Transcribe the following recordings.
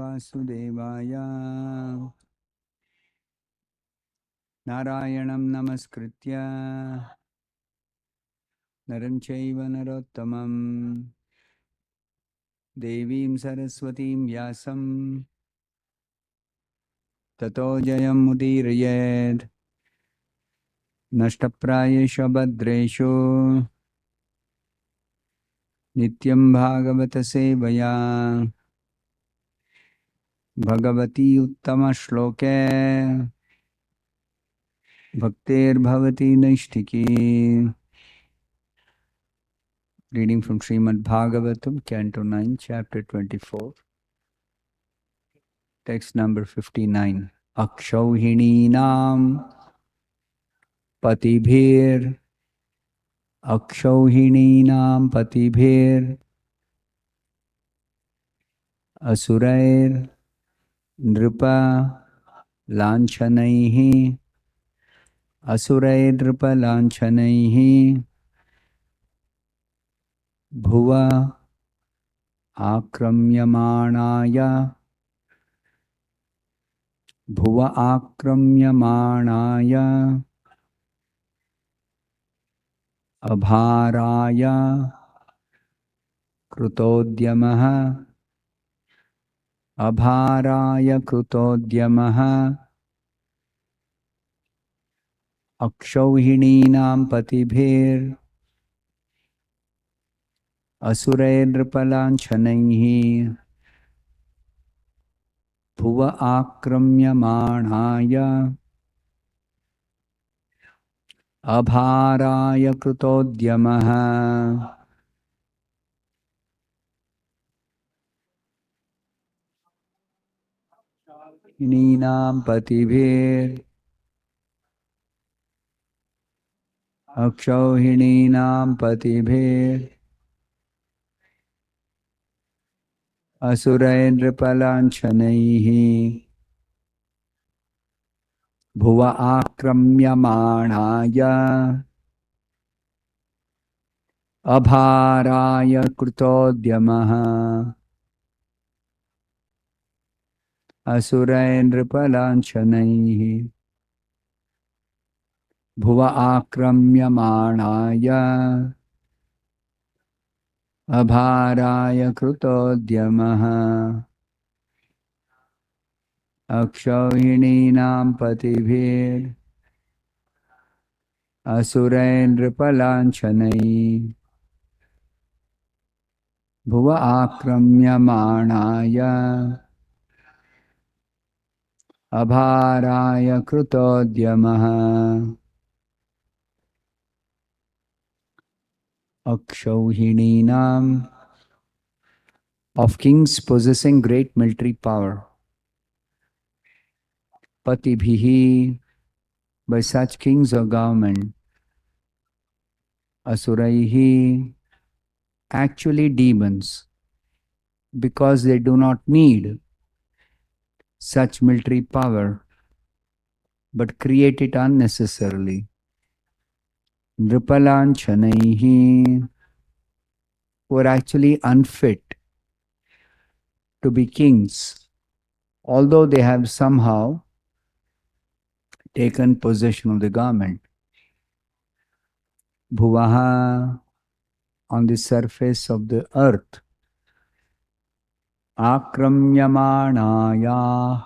Vasudevaya Narayanam Namaskritya Naram Chaiva Narottamam Devim Saraswatim Vyasam Tato Jayam Mudirayed Nashtaprayeshu Bhadreshu Nityam Bhagavata Sevaya Bhagavati Uttama Shloke Bhaktir Bhavati Naishtiki. Reading from Srimad Bhagavatam, Canto 9, Chapter 24, text number 59. Akshauhininam patibhir Akshauhininam patibhir Asurair Nripa Lanchanaihi Asurair Nripa Lanchanaihi Bhuva Akramyamanaya Bhuva Akramyamanaya Abharaya Krutodhyamaha Abharaya Krutodhyamaha Akshauhininam patibhir Asurairnripalanchanaihi Bhuva Akramyamanaya Abharaya Krutodhyamaha Hininam patibhir Akshauhininam patibhir Asurairnripalanchanaihi Bhuva Akramyamanaya Abharaya Krutodhyamaha Asurairnripalanchanaihi Bhuva Akramyamanaya Abharaya Krutodhyamaha Akshauhininam patibhir Asurairnripalanchanaihi Bhuva Akramyamanaya Abharaya Krutodhyamaha Akshauhininam, of kings possessing great military power. Patibhihi, by such kings or government. Asuraihi, actually demons, because they do not need such military power, but create it unnecessarily. Nripalanchanaihi, who are actually unfit to be kings, although they have somehow taken possession of the garment. Bhuvaha, on the surface of the earth. Akramyamanaya,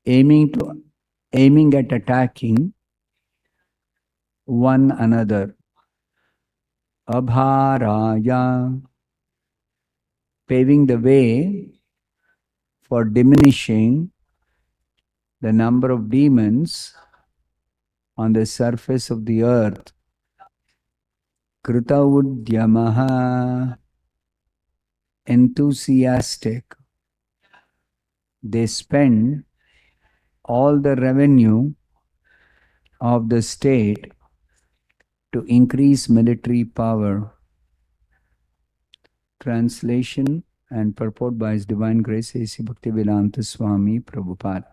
aiming at attacking one another. Abharaya, paving the way for diminishing the number of demons on the surface of the earth. Krutaudyamaha, enthusiastic. They spend all the revenue of the state to increase military power. Translation and purport by His Divine Grace A.C. Bhaktivedanta Swami Prabhupada.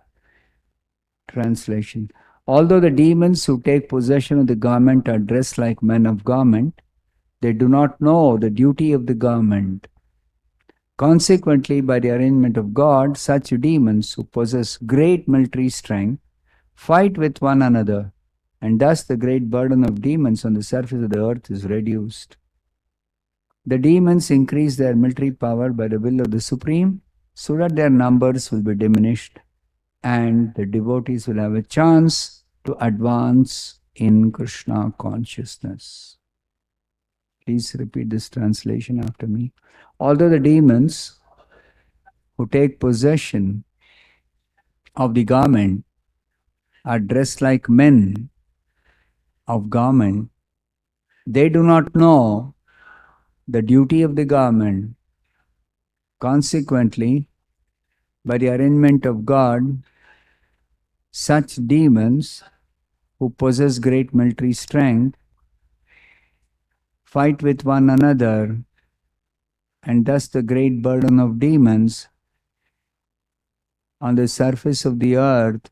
Translation. Although the demons who take possession of the garment are dressed like men of garment, they do not know the duty of the garment. Consequently, by the arrangement of God, such demons who possess great military strength fight with one another, and thus the great burden of demons on the surface of the earth is reduced. The demons increase their military power by the will of the Supreme, so that their numbers will be diminished and the devotees will have a chance to advance in Krishna consciousness. Please repeat this translation after me. Although the demons who take possession of the garment are dressed like men of garment, they do not know the duty of the garment. Consequently, by the arrangement of God, such demons who possess great military strength fight with one another, and thus the great burden of demons on the surface of the earth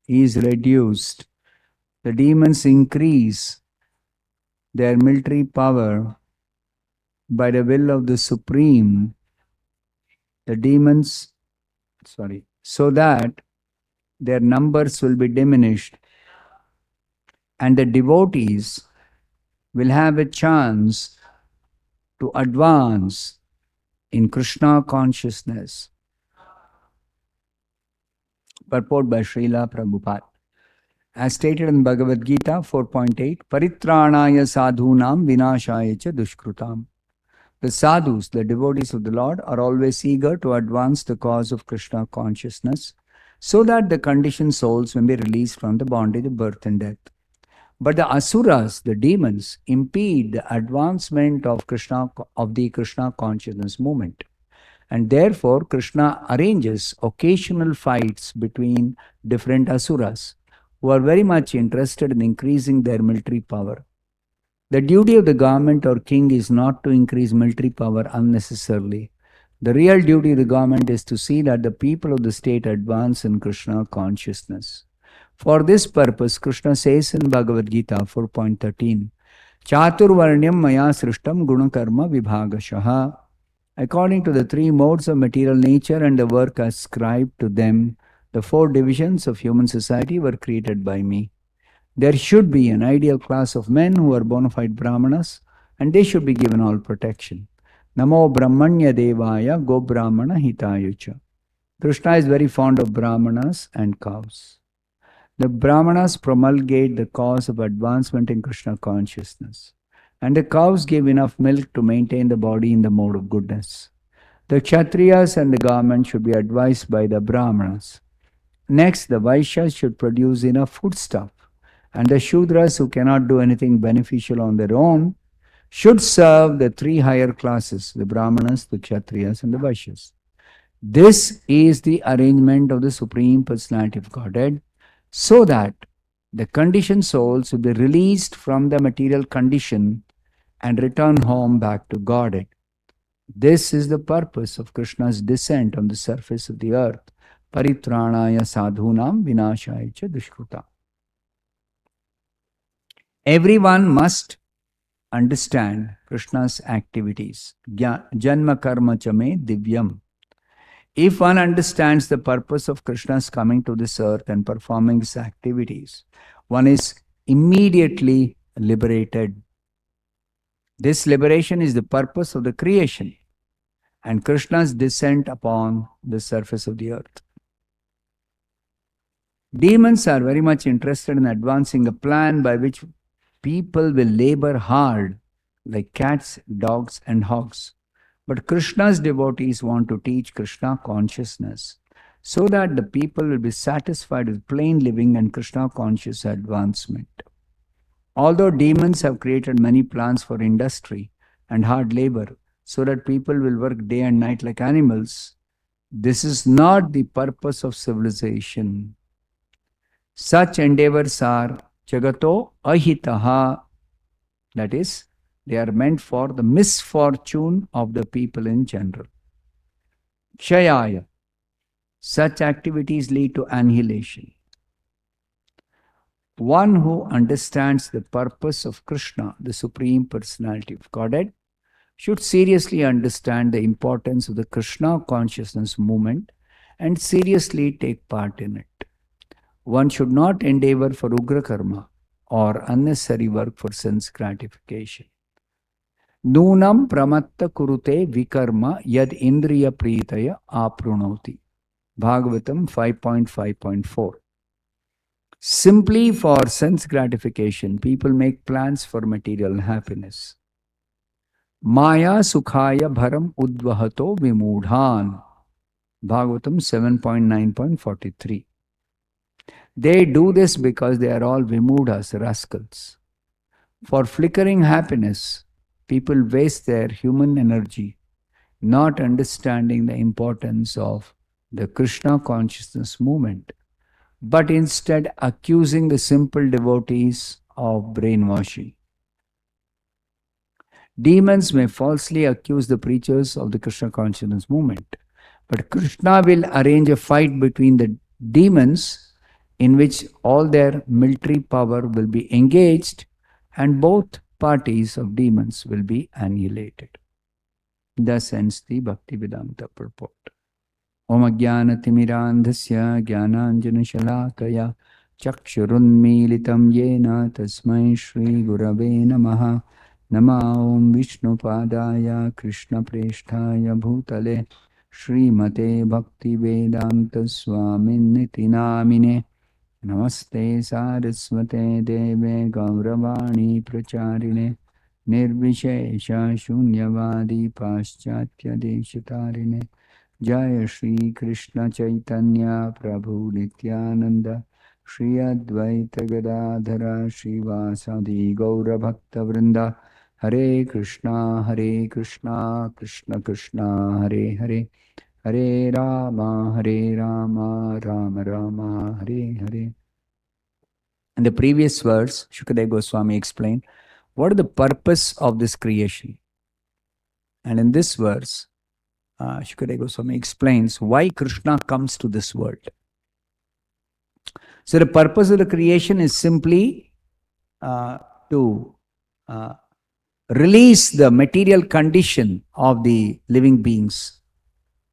is reduced. The demons increase their military power by the will of the Supreme. The demons, so that their numbers will be diminished and the devotees will have a chance to advance in Krishna consciousness. Purport by Srila Prabhupada. As stated in Bhagavad Gita 4.8, Paritranaya sadhunam vinashaya cha dushkrutam. The sadhus, the devotees of the Lord, are always eager to advance the cause of Krishna consciousness so that the conditioned souls may be released from the bondage of birth and death. But the asuras, the demons, impede the advancement of the Krishna consciousness movement. And therefore, Krishna arranges occasional fights between different asuras who are very much interested in increasing their military power. The duty of the government or king is not to increase military power unnecessarily. The real duty of the government is to see that the people of the state advance in Krishna consciousness. For this purpose, Krishna says in Bhagavad Gita 4.13, Chaturvarnyam maya srishtam gunakarma vibhagashaha. According to the three modes of material nature and the work ascribed to them, the four divisions of human society were created by me. There should be an ideal class of men who are bona fide brahmanas, and they should be given all protection. Namo brahmanya devaya go brahmana hitayucha. Krishna is very fond of brahmanas and cows. The brahmanas promulgate the cause of advancement in Krishna consciousness, and the cows give enough milk to maintain the body in the mode of goodness. The kshatriyas and the government should be advised by the brahmanas. Next, the vaishyas should produce enough foodstuff, and the shudras who cannot do anything beneficial on their own should serve the three higher classes, the brahmanas, the kshatriyas, and the vaishyas. This is the arrangement of the Supreme Personality of Godhead, so that the conditioned souls will be released from the material condition and return home back to Godhead. This is the purpose of Krishna's descent on the surface of the earth. Paritranaya sadhunam vinashaya cha dushkrutam. Everyone must understand Krishna's activities. Janma karma chame divyam. If one understands the purpose of Krishna's coming to this earth and performing his activities, one is immediately liberated. This liberation is the purpose of the creation and Krishna's descent upon the surface of the earth. Demons are very much interested in advancing a plan by which people will labor hard like cats, dogs, and hogs. But Krishna's devotees want to teach Krishna consciousness so that the people will be satisfied with plain living and Krishna conscious advancement. Although demons have created many plans for industry and hard labor so that people will work day and night like animals, this is not the purpose of civilization. Such endeavors are jagato ahitaha, that is, they are meant for the misfortune of the people in general. Kshayaya, such activities lead to annihilation. One who understands the purpose of Krishna, the Supreme Personality of Godhead, should seriously understand the importance of the Krishna consciousness movement and seriously take part in it. One should not endeavor for Ugra Karma or unnecessary work for sense gratification. Nunam pramatta kurute vikarma yad indriya pritaya aprunoti. Bhagavatam 5.5.4. Simply for sense gratification, people make plans for material happiness. Maya sukhaya bharam udvahato vimudhan. Bhagavatam 7.9.43. They do this because they are all vimudhas, rascals. For flickering happiness, people waste their human energy, not understanding the importance of the Krishna consciousness movement, but instead accusing the simple devotees of brainwashing. Demons may falsely accuse the preachers of the Krishna consciousness movement, but Krishna will arrange a fight between the demons in which all their military power will be engaged and both parties of demons will be annihilated. Thus ends the Bhaktivedanta purport. Om Ajnanatimidandhasya Jnananjana Shalakaya Chakshurunmilitam Yena Tasmai Shri Gurave Namaha. Nama Om Vishnupadaya Krishna Presthaya Bhutale Srimate Bhaktivedanta Swaminiti Namine. Namaste Saraswate Deve Gauravani Pracharine Nirvishesha Shunyavadi Paschatya Deshatarine Jaya Shri Krishna Chaitanya Prabhu Nityananda Shri Advaita Gadadhara Shri Vasadi Gaura Bhakta Vrinda Hare Krishna Krishna Krishna Hare Hare Hare Rama, Rama Rama, Hare Hare. In the previous verse, Shukadeva Goswami explained what is the purpose of this creation. And in this verse, Shukadeva Goswami explains why Krishna comes to this world. So the purpose of the creation is simply to release the material condition of the living beings,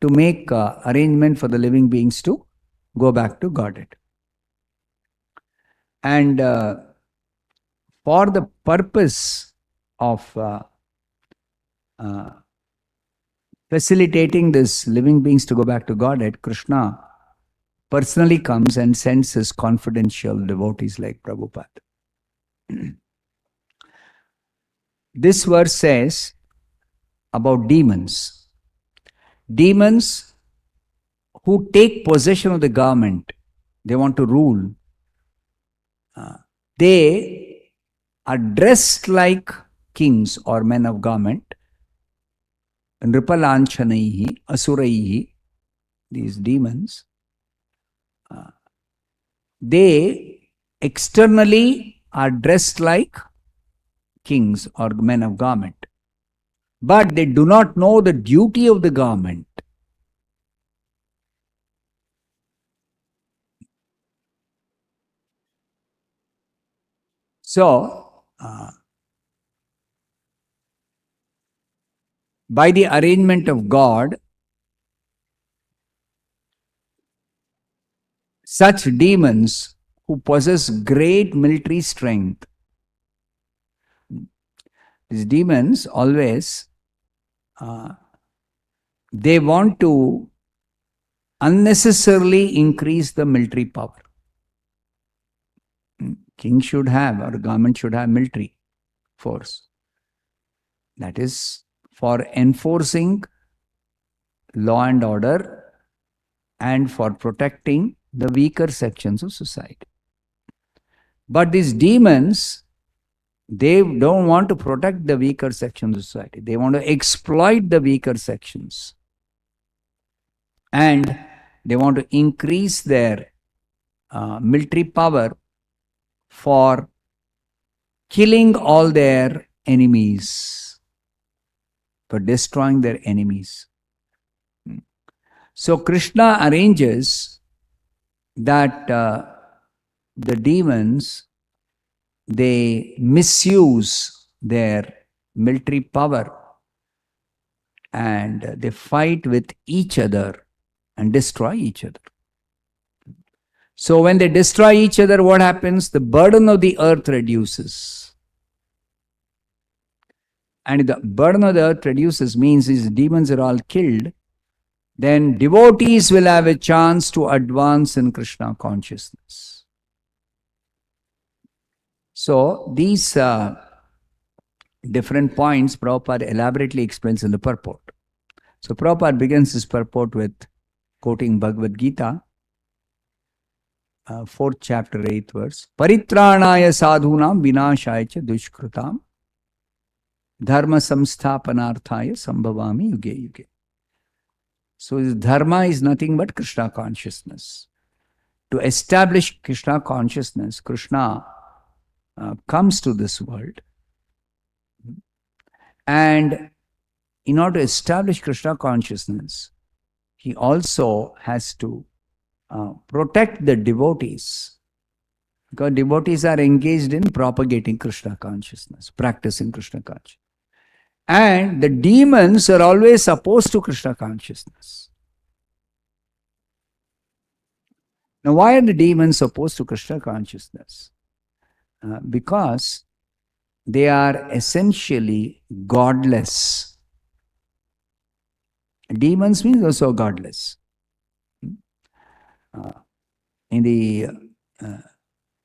to make arrangement for the living beings to go back to Godhead. And for the purpose of facilitating this living beings to go back to Godhead, Krishna personally comes and sends his confidential devotees like Prabhupada. This verse says about demons. Demons who take possession of the government, they want to rule. They are dressed like kings or men of government. Nripalanchanaihi, asuraihi, these demons, they externally are dressed like kings or men of government, but they do not know the duty of the government. So, by the arrangement of God, such demons who possess great military strength, these demons always, they want to unnecessarily increase the military power. King should have, or government should have military force. That is for enforcing law and order and for protecting the weaker sections of society. But these demons, they don't want to protect the weaker sections of society. They want to exploit the weaker sections. And they want to increase their military power for killing all their enemies, for destroying their enemies. So Krishna arranges that the demons, they misuse their military power and they fight with each other and destroy each other. So when they destroy each other, what happens? The burden of the earth reduces. And if the burden of the earth reduces, means these demons are all killed, then devotees will have a chance to advance in Krishna consciousness. So these different points Prabhupada elaborately explains in the purport. So Prabhupada begins his purport with quoting Bhagavad Gita, 4th chapter, 8th verse. Paritranaya sadhunam vinashaya cha dushkrutam dharma samsthapanarthaya sambhavami yuge yuge. So this dharma is nothing but Krishna consciousness. To establish Krishna consciousness, Krishna comes to this world. And in order to establish Krishna consciousness, he also has to protect the devotees, because devotees are engaged in propagating Krishna consciousness, practicing Krishna consciousness. And the demons are always opposed to Krishna consciousness. Now, why are the demons opposed to Krishna consciousness? Because they are essentially godless. Demons means also godless. In the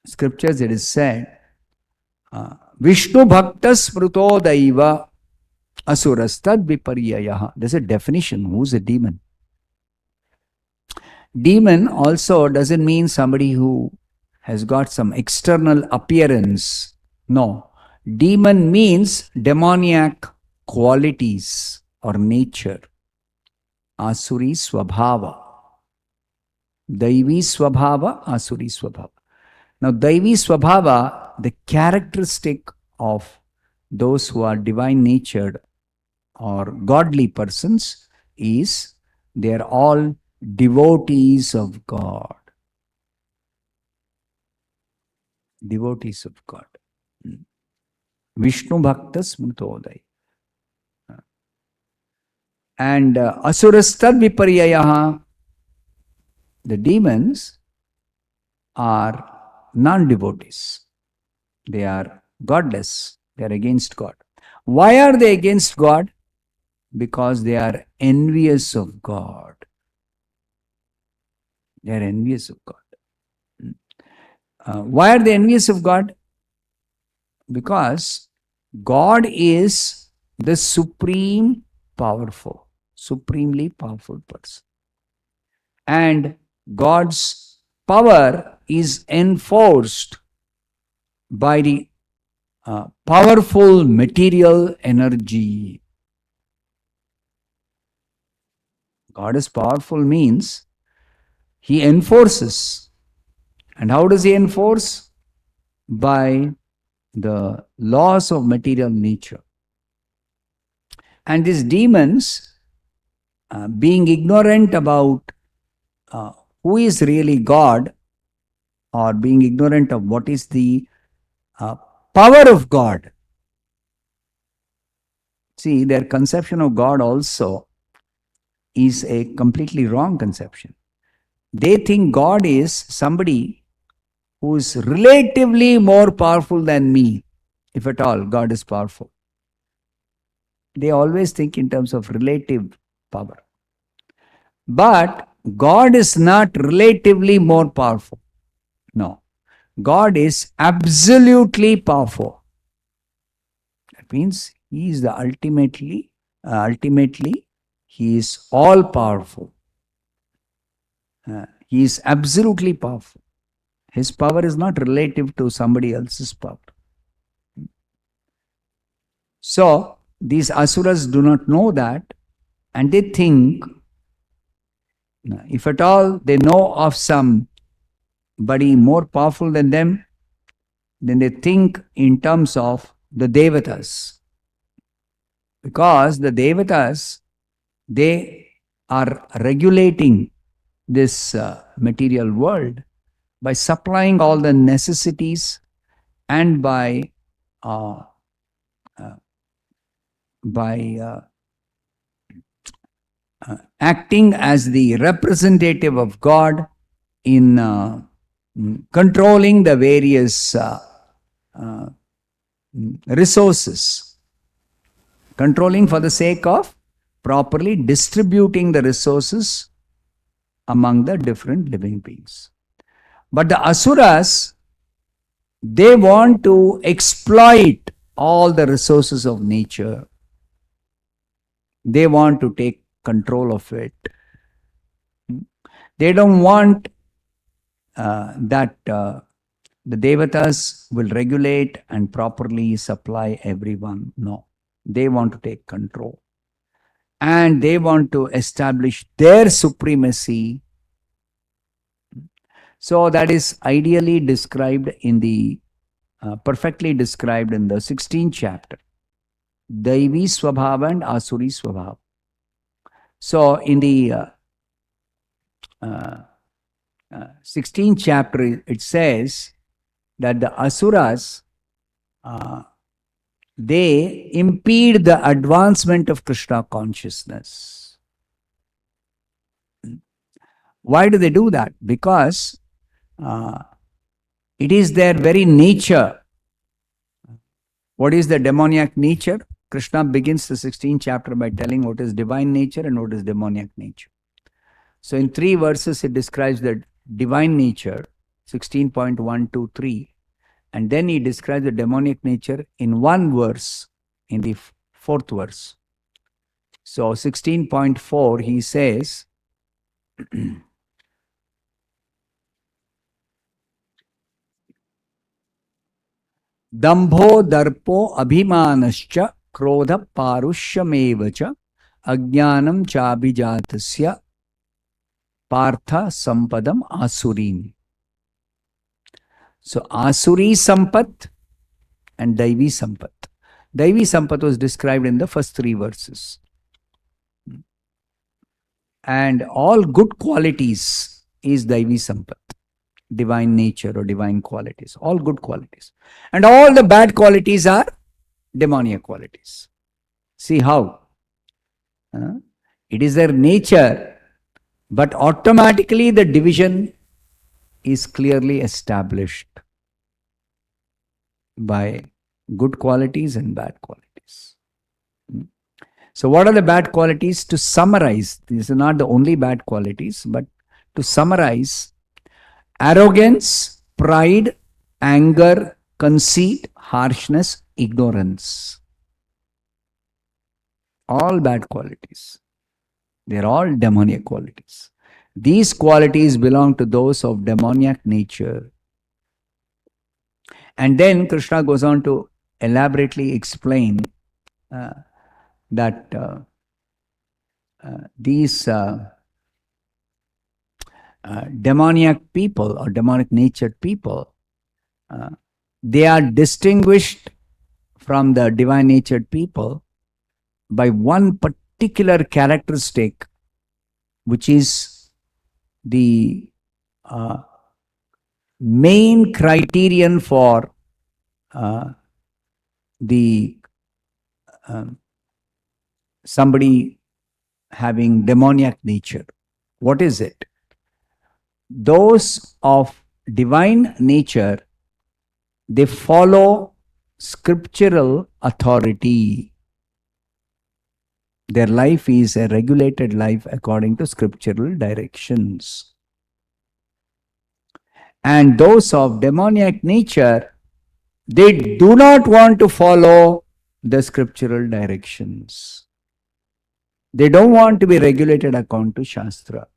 scriptures it is said, Vishnu bhaktas smruto daiva asurastad viparyayaha. There's a definition. Who's a demon? Demon also doesn't mean somebody who has got some external appearance. No. Demon means demoniac qualities or nature. Asuri swabhava. Daivi swabhava, asuri swabhava. Now, Daivi swabhava, the characteristic of those who are divine natured or godly persons is they are all devotees of God. Devotees of God. Vishnu bhaktas smrutodai. And asurastad viparyayaha, the demons are non-devotees. They are godless. They are against God. Why are they against God? Because they are envious of God. They are envious of God. Why are they envious of God? Because God is the supremely powerful person. And God's power is enforced by the powerful material energy. God is powerful means he enforces. And how does he enforce? By the laws of material nature. And these demons, being ignorant about who is really God, or being ignorant of what is the power of God. See, their conception of God also is a completely wrong conception. They think God is somebody who is relatively more powerful than me, if at all God is powerful. They always think in terms of relative power. But God is not relatively more powerful. No. God is absolutely powerful. That means he is the ultimately, he is all powerful. He is absolutely powerful. His power is not relative to somebody else's power. So, these asuras do not know that, and they think, if at all they know of somebody more powerful than them, then they think in terms of the devatas. Because the devatas, they are regulating this material world by supplying all the necessities and by acting as the representative of God in controlling the various resources, controlling for the sake of properly distributing the resources among the different living beings. But the asuras, they want to exploit all the resources of nature. They want to take control of it. They don't want that the devatas will regulate and properly supply everyone. No. They want to take control. And they want to establish their supremacy. So that is ideally described in the, perfectly described in the 16th chapter. Daivi Swabhava and Asuri Swabhava. So in the 16th chapter, it says that the Asuras, they impede the advancement of Krishna consciousness. Why do they do that? Because it is their very nature. What is the demoniac nature? Krishna begins the 16th chapter by telling what is divine nature and what is demoniac nature. So in 3 verses, it describes the divine nature, 16.1, 2, 3. And then he describes the demoniac nature in 1 verse, in the 4th verse. So 16.4, he says, Dambho darpo abhimanascha krodha parushamevacha ajnanam chabhijatasya partha sampadam asurim. So Asuri Sampat and Daivi Sampat. Daivi Sampat was described in the first 3 verses. And all good qualities is Daivi Sampat. Divine nature or divine qualities. All good qualities. And all the bad qualities are demoniac qualities. See how? It is their nature, but automatically the division is clearly established by good qualities and bad qualities. So what are the bad qualities? To summarize, these are not the only bad qualities, but to summarize, arrogance, pride, anger, conceit, harshness, ignorance. All bad qualities. They are all demoniac qualities. These qualities belong to those of demoniac nature. And then Krishna goes on to elaborately explain that these demoniac people or demonic natured people, they are distinguished from the divine natured people by one particular characteristic, which is the main criterion for the somebody having demoniac nature. What is it? Those of divine nature, they follow scriptural authority. Their life is a regulated life according to scriptural directions. And those of demoniac nature, they do not want to follow the scriptural directions. They don't want to be regulated according to Shastra.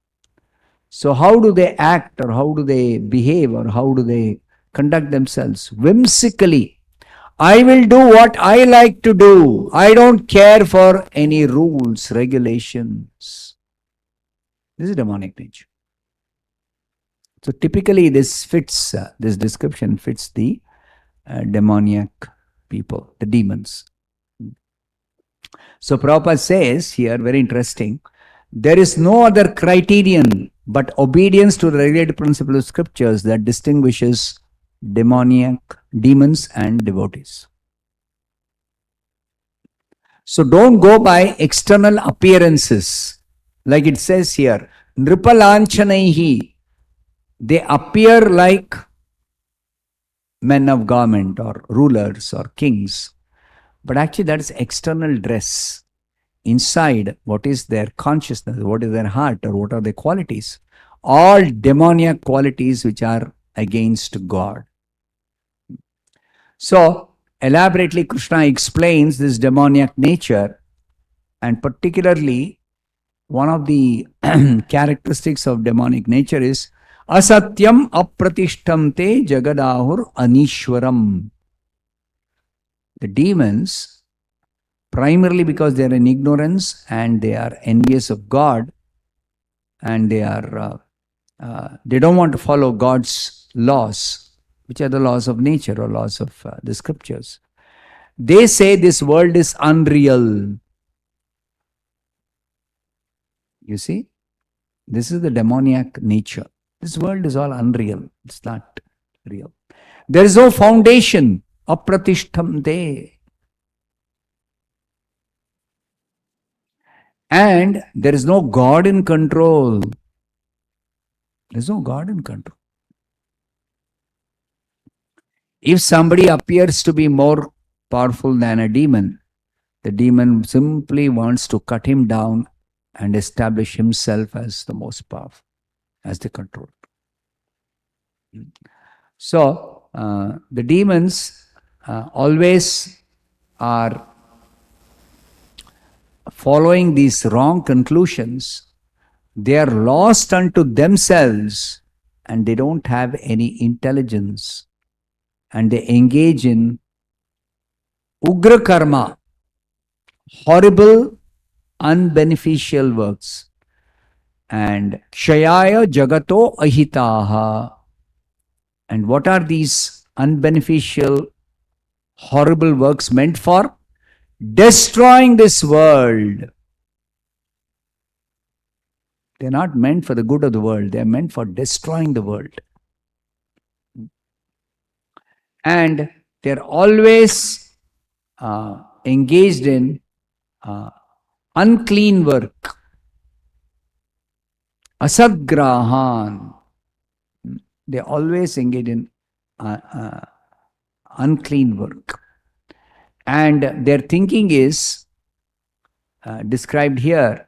So how do they act, or how do they behave, or how do they conduct themselves? Whimsically. I will do what I like to do. I don't care for any rules, regulations. This is demonic nature. So typically this fits, this description fits the demoniac people, the demons. So Prabhupada says here, very interesting, there is no other criterion but obedience to the regulated principle of scriptures that distinguishes demoniac, demons and devotees. So don't go by external appearances. Like it says here, Nripalanchanaihi, they appear like men of government or rulers or kings. But actually that is external dress. Inside, what is their consciousness, what is their heart, or what are their qualities? All demoniac qualities which are against God. So, elaborately, Krishna explains this demoniac nature, and particularly one of the characteristics of demonic nature is asatyam apratishtamte jagadahur anishwaram. The demons, primarily because they are in ignorance and they are envious of God, and they don't want to follow God's laws, which are the laws of nature or laws of the scriptures. They say this world is unreal. You see, this is the demoniac nature. This world is all unreal. It's not real. There is no foundation. Apratishtamte. And there is no God in control. There is no God in control. If somebody appears to be more powerful than a demon, the demon simply wants to cut him down and establish himself as the most powerful, as the controller. So, the demons always are following these wrong conclusions. They are lost unto themselves and they don't have any intelligence, and they engage in ugra karma, horrible, unbeneficial works, and kshayaya jagato ahitaha. And what are these unbeneficial, horrible works meant for? Destroying this world. They're not meant for the good of the world. They're meant for destroying the world. And they're always engaged in unclean work. Asadgrahan. They always engage in unclean work. And their thinking is described here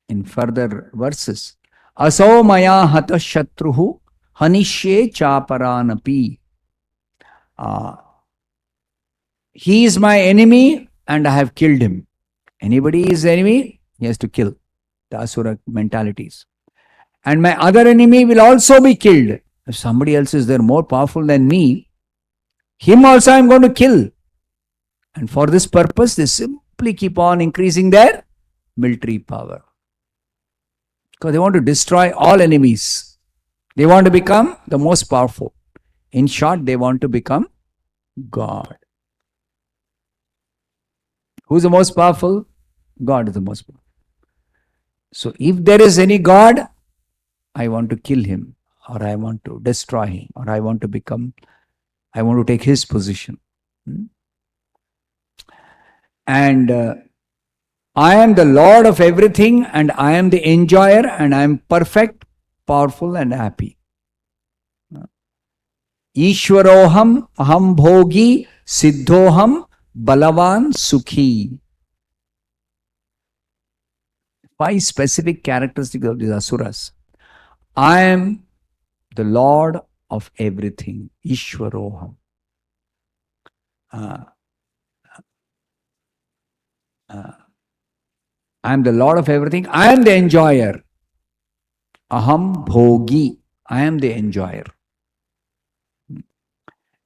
in further verses. Aso maya hata shatruhu hanishye chaparanapi. He is my enemy and I have killed him. Anybody is enemy, he has to kill. The Asura mentalities. And my other enemy will also be killed. If somebody else is there more powerful than me, him also I am going to kill. And for this purpose, they simply keep on increasing their military power. Because they want to destroy all enemies. They want to become the most powerful. In short, they want to become God. Who's the most powerful? God is the most powerful. So if there is any God, I want to kill him, or I want to destroy him, or I want to take his position. And I am the Lord of everything, and I am the enjoyer, and I am perfect, powerful, and happy. Ishwaroham aham bhogi siddhoham balavan sukhi. 5 specific characteristics of these asuras. I am the Lord of everything. Ishwaroham. I am the Lord of everything. I am the enjoyer. Aham bhogi. I am the enjoyer.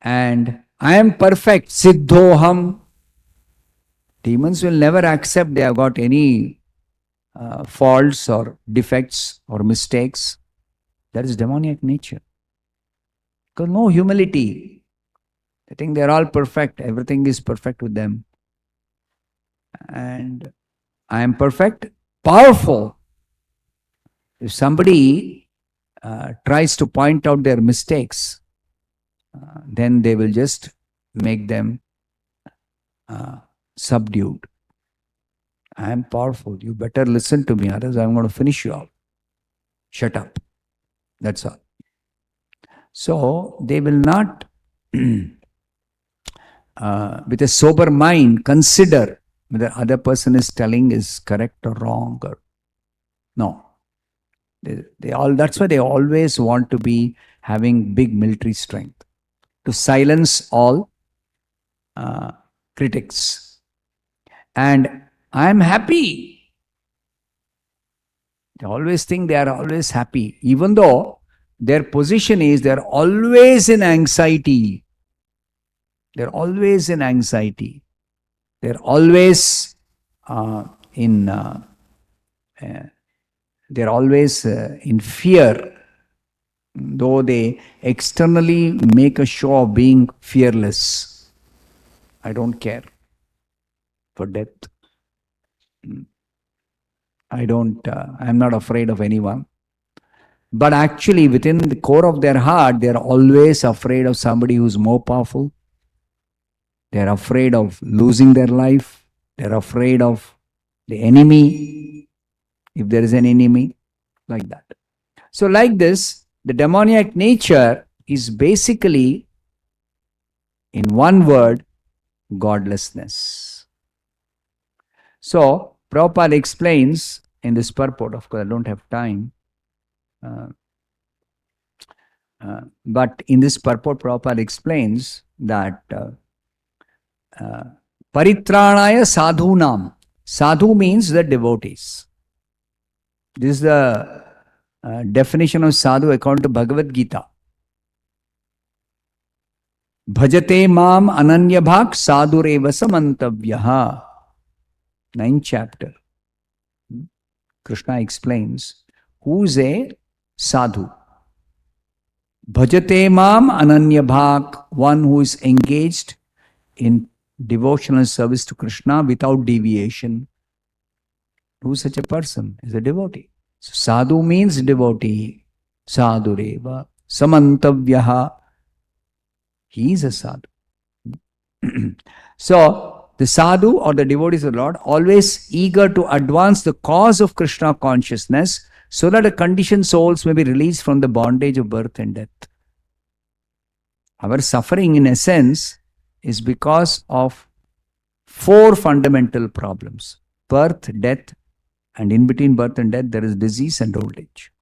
And I am perfect. Siddhoham. Demons will never accept they have got any faults or defects or mistakes. That is demoniac nature. Because no humility. They think they are all perfect. Everything is perfect with them. And I am perfect, powerful. If somebody tries to point out their mistakes, then they will just make them subdued. I am powerful. You better listen to me, otherwise I'm going to finish you out. Shut up. That's all. So they will not, with a sober mind, consider whether other person is telling is correct or wrong. Or no. That's why they always want to be having big military strength to silence all critics. And I am happy. They always think they are always happy, even though their position is they are always in anxiety. They're always in anxiety. They're always in fear, though they externally make a show of being fearless. I don't care for death. I'm not afraid of anyone. But actually, within the core of their heart, they're always afraid of somebody who's more powerful. They're afraid of losing their life. They're afraid of the enemy, if there is an enemy, like that. So like this, the demoniac nature is basically, in one word, godlessness. So, Prabhupada explains in this purport, of course I don't have time, but in this purport Prabhupada explains that Paritranaya sadhunam. Sadhu means the devotees. This is the definition of sadhu according to Bhagavad Gita. Bhajate mam ananya bhak sadhureva samantavyaha. 9th chapter. Krishna explains who is a sadhu. Bhajate mam ananya bhak, one who is engaged in devotional service to Krishna without deviation. Who is such a person? Is a devotee. So sadhu means devotee. Sadhureva samantavyaha. He is a sadhu. So the sadhu or the devotees of the Lord always eager to advance the cause of Krishna consciousness so that the conditioned souls may be released from the bondage of birth and death. Our suffering, in essence, is because of 4 fundamental problems: birth, death, and in between birth and death there is disease and old age.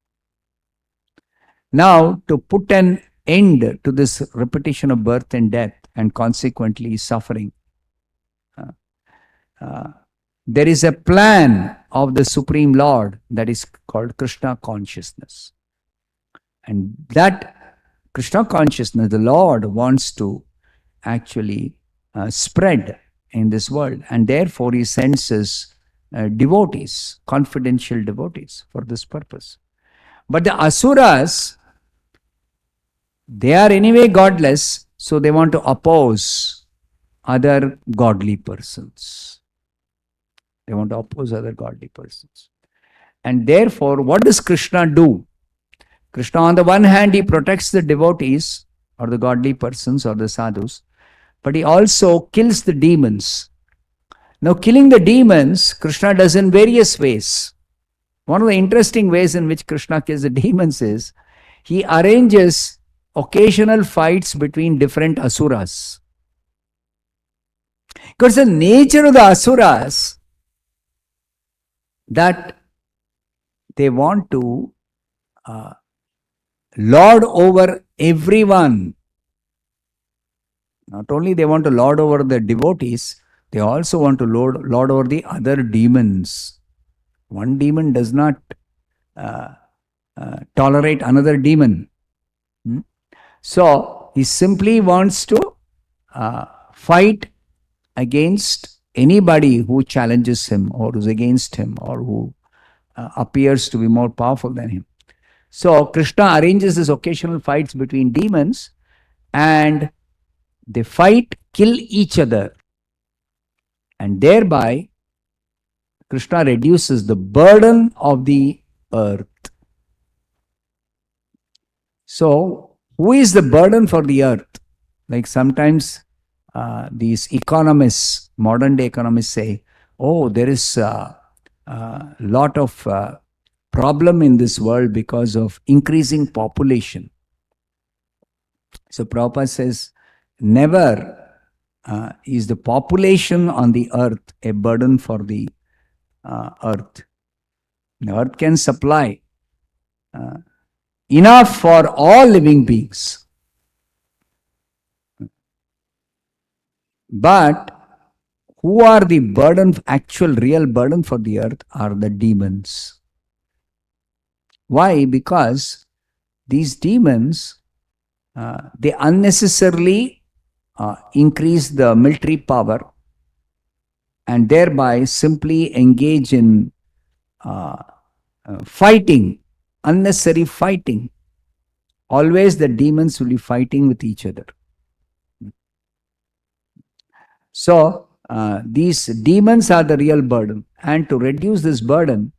Now, to put an end to this repetition of birth and death and consequently suffering, there is a plan of the Supreme Lord that is called Krishna consciousness. And that Krishna consciousness, the Lord wants to actually spread in this world, and therefore he sends us devotees, confidential devotees for this purpose. But the asuras, they are anyway godless, so they want to oppose other godly persons. They want to oppose other godly persons. And therefore, what does Krishna do? Krishna, on the one hand, he protects the devotees or the godly persons or the sadhus, but he also kills the demons. Now, killing the demons, Krishna does in various ways. One of the interesting ways in which Krishna kills the demons is he arranges occasional fights between different asuras. Because the nature of the asuras, that they want to lord over everyone. Not only they want to lord over the devotees, they also want to lord over the other demons. One demon does not tolerate another demon. So he simply wants to fight against anybody who challenges him or who is against him or who appears to be more powerful than him. So Krishna arranges these occasional fights between demons, and they fight, kill each other, and thereby Krishna reduces the burden of the earth. So who is the burden for the earth? Like sometimes these economists, modern day economists say, oh, there is a lot of problem in this world because of increasing population. So Prabhupada says, never is the population on the earth a burden for the earth. The earth can supply enough for all living beings. But who are the burden, actual real burden for the earth are the demons. Why? Because these demons, they unnecessarily increase the military power and thereby simply engage in fighting, unnecessary fighting. Always the demons will be fighting with each other. So, these demons are the real burden. And to reduce this burden,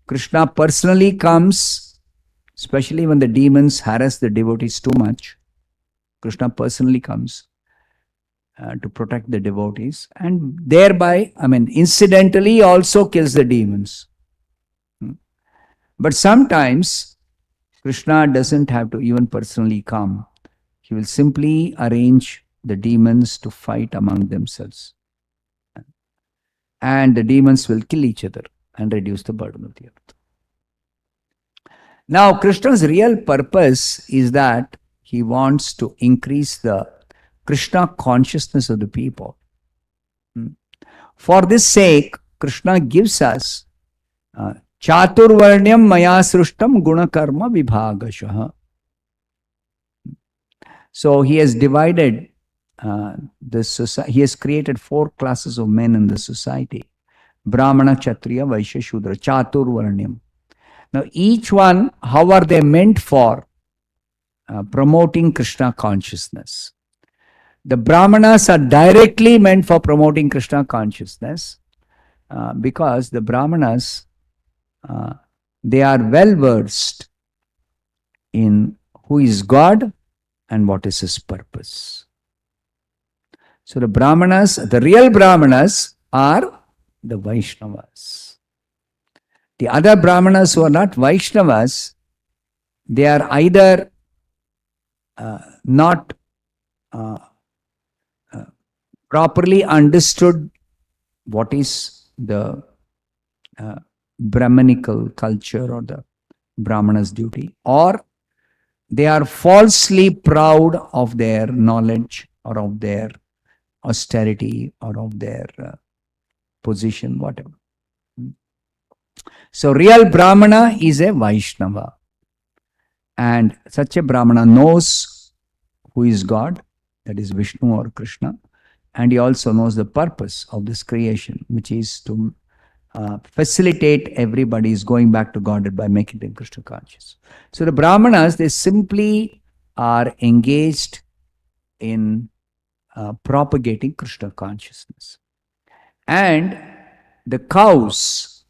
Krishna personally comes, especially when the demons harass the devotees too much. Krishna personally comes to protect the devotees, and thereby, incidentally also kills the demons. But sometimes Krishna doesn't have to even personally come. He will simply arrange the demons to fight among themselves. And the demons will kill each other and reduce the burden of the earth. Now, Krishna's real purpose is that he wants to increase the Krishna consciousness of the people. For this sake, Krishna gives us Chaturvarnyam maya srushtam gunakarma vibhagashaha. So he has divided the society. He has created 4 classes of men in the society: Brahmana, Kshatriya, Vaishya, Shudra, Chaturvarnyam. Now each one, how are they meant for promoting Krishna consciousness? The Brahmanas are directly meant for promoting Krishna consciousness because the Brahmanas, they are well versed in who is God and what is his purpose. So the Brahmanas, the real Brahmanas are the Vaishnavas. The other Brahmanas who are not Vaishnavas, they are either not properly understood what is the Brahmanical culture or the Brahmana's duty, or they are falsely proud of their knowledge or of their austerity or of their position, whatever. So real Brahmana is a Vaishnava, and such a Brahmana knows who is God, that is Vishnu or Krishna, and he also knows the purpose of this creation, which is to facilitate everybody's going back to God by making them Krishna conscious. So the Brahmanas, they simply are engaged in propagating Krishna consciousness. And the cows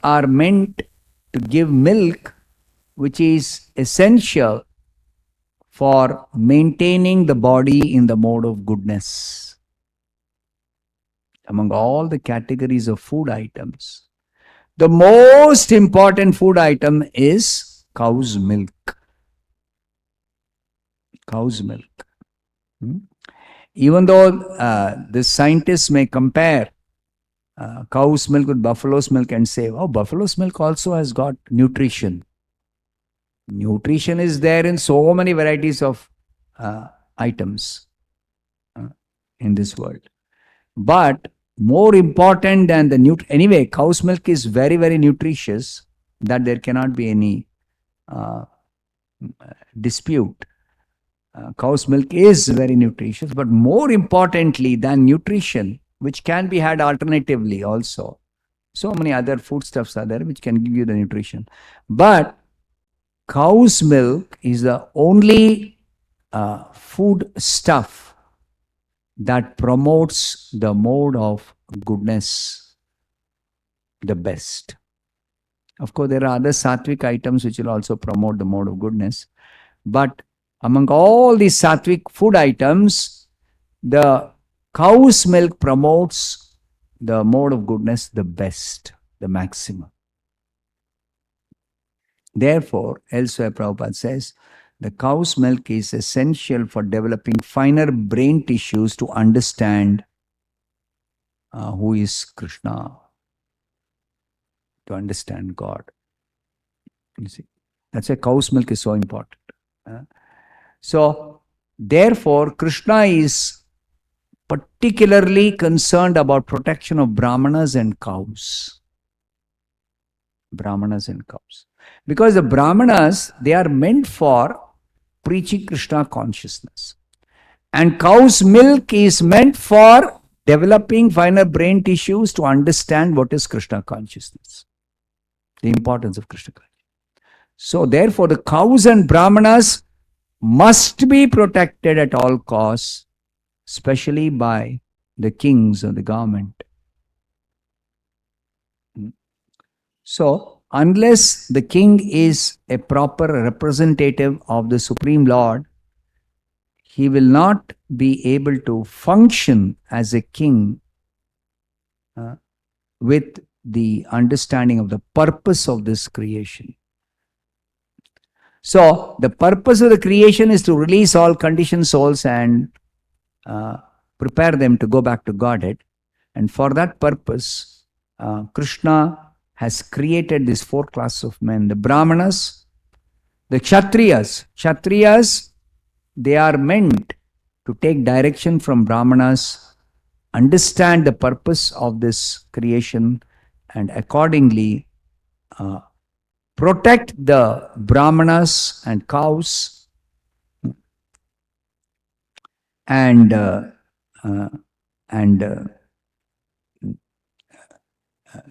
are meant to give milk, which is essential for maintaining the body in the mode of goodness. Among all the categories of food items, the most important food item is cow's milk. Cow's milk. Even though the scientists may compare cow's milk with buffalo's milk and say, oh, buffalo's milk also has got nutrition. Nutrition is there in so many varieties of items in this world. But more important than the anyway, cow's milk is very, very nutritious, that there cannot be any dispute. Cow's milk is very nutritious, but more importantly than nutrition, which can be had alternatively also, so many other foodstuffs are there which can give you the nutrition. But cow's milk is the only food stuff that promotes the mode of goodness the best. Of course, there are other sattvic items which will also promote the mode of goodness. But among all these sattvic food items, the cow's milk promotes the mode of goodness the best, the maximum. Therefore, elsewhere Prabhupada says, the cow's milk is essential for developing finer brain tissues to understand who is Krishna, to understand God. You see, that's why cow's milk is so important. So, therefore, Krishna is particularly concerned about protection of Brahmanas and cows. Brahmanas and cows. Because the Brahmanas, they are meant for preaching Krishna consciousness. And cow's milk is meant for developing finer brain tissues to understand what is Krishna consciousness. The importance of Krishna consciousness. So therefore the cows and Brahmanas must be protected at all costs, especially by the kings of the government. So, unless the king is a proper representative of the Supreme Lord, he will not be able to function as a king with the understanding of the purpose of this creation. So, the purpose of the creation is to release all conditioned souls and prepare them to go back to Godhead. And for that purpose, Krishna has created these four classes of men. The Brahmanas, the Kshatriyas. Kshatriyas, they are meant to take direction from Brahmanas, understand the purpose of this creation, and accordingly protect the Brahmanas and cows and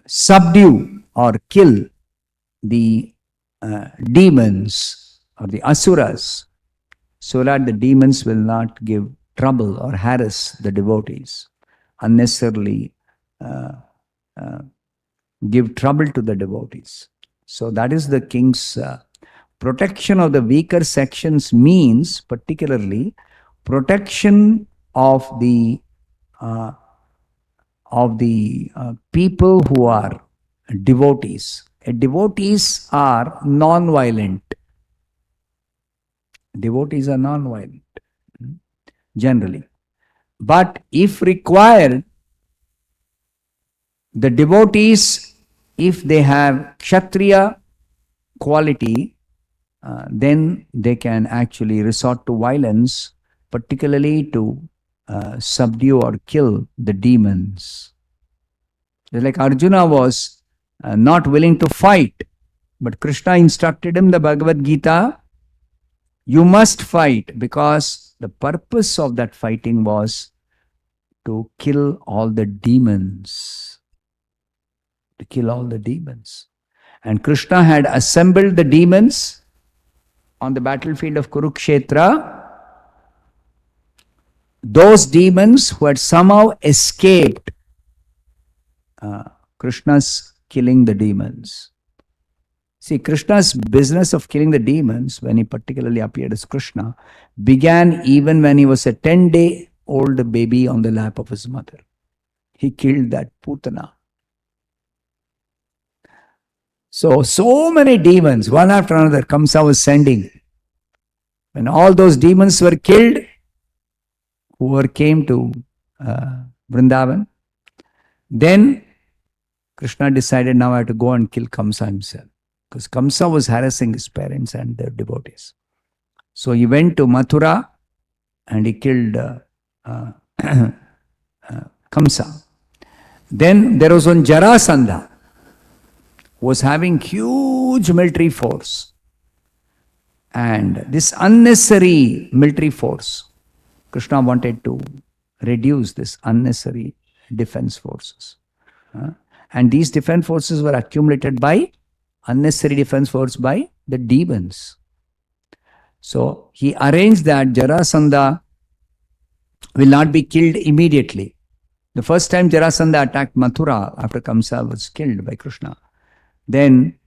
subdue or kill the demons or the asuras, so that the demons will not give trouble or harass the devotees, unnecessarily give trouble to the devotees. So that is the king's protection of the weaker sections, means particularly protection of the people who are devotees. Devotees are non-violent. Devotees are non-violent, generally. But if required, the devotees, if they have Kshatriya quality, then they can actually resort to violence, particularly to subdue or kill the demons. Like Arjuna was not willing to fight, but Krishna instructed him, the Bhagavad Gita, you must fight, because the purpose of that fighting was to kill all the demons. To kill all the demons. And Krishna had assembled the demons on the battlefield of Kurukshetra. Those demons who had somehow escaped Krishna's killing the demons. See, Krishna's business of killing the demons, when he particularly appeared as Krishna, began even when he was a 10-day-old baby on the lap of his mother. He killed that Putana. So many demons, one after another, Kamsa was sending. When all those demons were killed, whoever came to Vrindavan, then Krishna decided, now I have to go and kill Kamsa himself. Because Kamsa was harassing his parents and their devotees. So he went to Mathura and he killed Kamsa. Then there was one Jarasandha, who was having huge military force. And this unnecessary military force, Krishna wanted to reduce this unnecessary defense forces. And these defense forces were accumulated by unnecessary defense force by the demons. So he arranged that Jarasandha will not be killed immediately. The first time Jarasandha attacked Mathura after Kamsa was killed by Krishna, then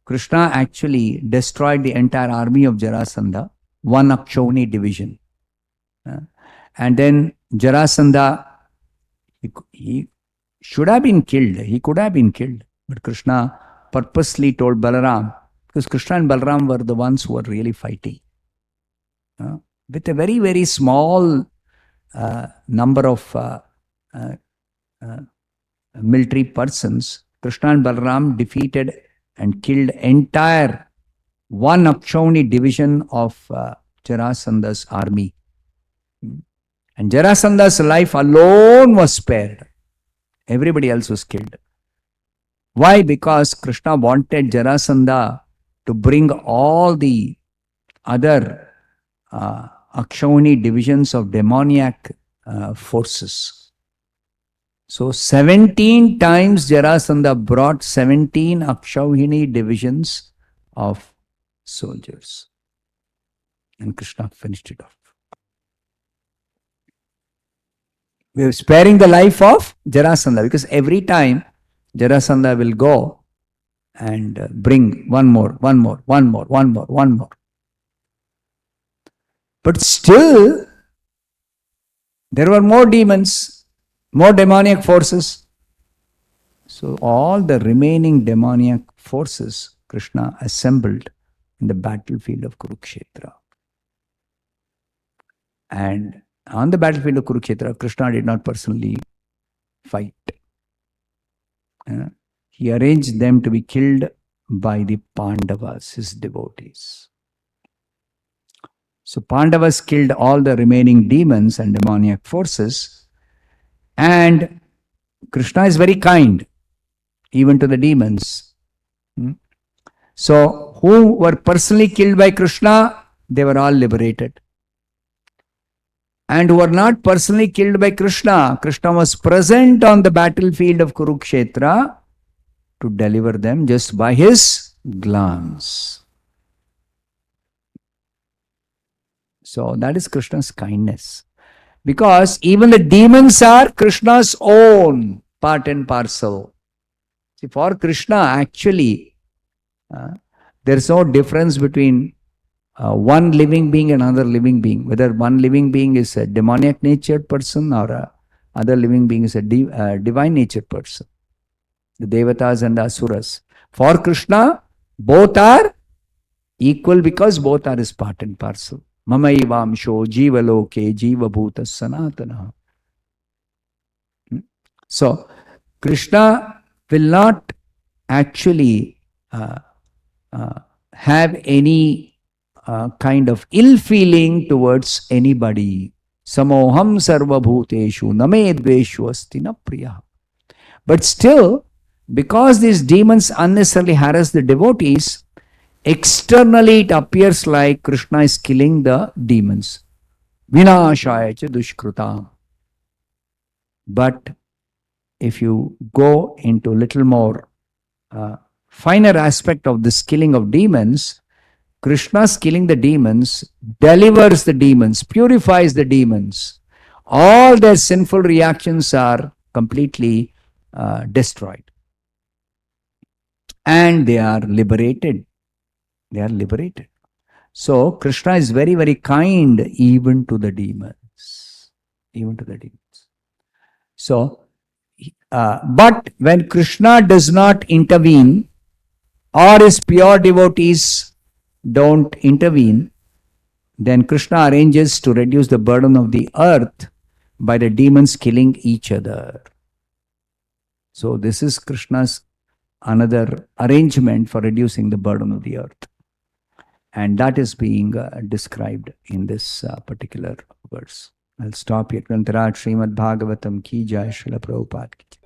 Krishna actually destroyed the entire army of Jarasandha, one Akshoni division. And then Jarasandha He should have been killed. He could have been killed. But Krishna purposely told Balaram, because Krishna and Balaram were the ones who were really fighting. With a very, very small number of military persons, Krishna and Balaram defeated and killed entire one Akshauhini division of Jarasandha's army. And Jarasandha's life alone was spared. Everybody else was killed. Why? Because Krishna wanted Jarasandha to bring all the other Akshauhini divisions of demoniac forces. So 17 times Jarasandha brought 17 Akshauhini divisions of soldiers. And Krishna finished it off. We are sparing the life of Jarasandha, because every time Jarasandha will go and bring one more. But still, there were more demons, more demoniac forces. So all the remaining demoniac forces Krishna assembled in the battlefield of Kurukshetra. And on the battlefield of Kurukshetra, Krishna did not personally fight. He arranged them to be killed by the Pandavas, his devotees. So Pandavas killed all the remaining demons and demoniac forces, and Krishna is very kind, even to the demons. So who were personally killed by Krishna, they were all liberated. And who were not personally killed by Krishna, Krishna was present on the battlefield of Kurukshetra to deliver them just by his glance. So that is Krishna's kindness. Because even the demons are Krishna's own part and parcel. See, for Krishna, actually, there is no difference between one living being and another living being. Whether one living being is a demoniac natured person or other living being is a divine natured person. The Devatas and the Asuras. For Krishna, both are equal because both are his part and parcel. Mamaivamsho jivaloke jivabhuta sanatana. So, Krishna will not actually have any kind of ill feeling towards anybody. Samoham sarvabhuteshu namedveshu asti na priya. But still, because these demons unnecessarily harass the devotees, externally it appears like Krishna is killing the demons. Vinashaya cha dushkrutam. But if you go into a little more finer aspect of this killing of demons, Krishna's killing the demons delivers the demons, purifies the demons. All their sinful reactions are completely destroyed. And they are liberated. They are liberated. So Krishna is very, very kind even to the demons. Even to the demons. So, but when Krishna does not intervene, or his pure devotees don't intervene, then Krishna arranges to reduce the burden of the earth by the demons killing each other. So this is Krishna's another arrangement for reducing the burden of the earth. And that is being described in this particular verse. I'll stop here. Srimad Bhagavatam ki jai, Srila Prabhupada ki jai.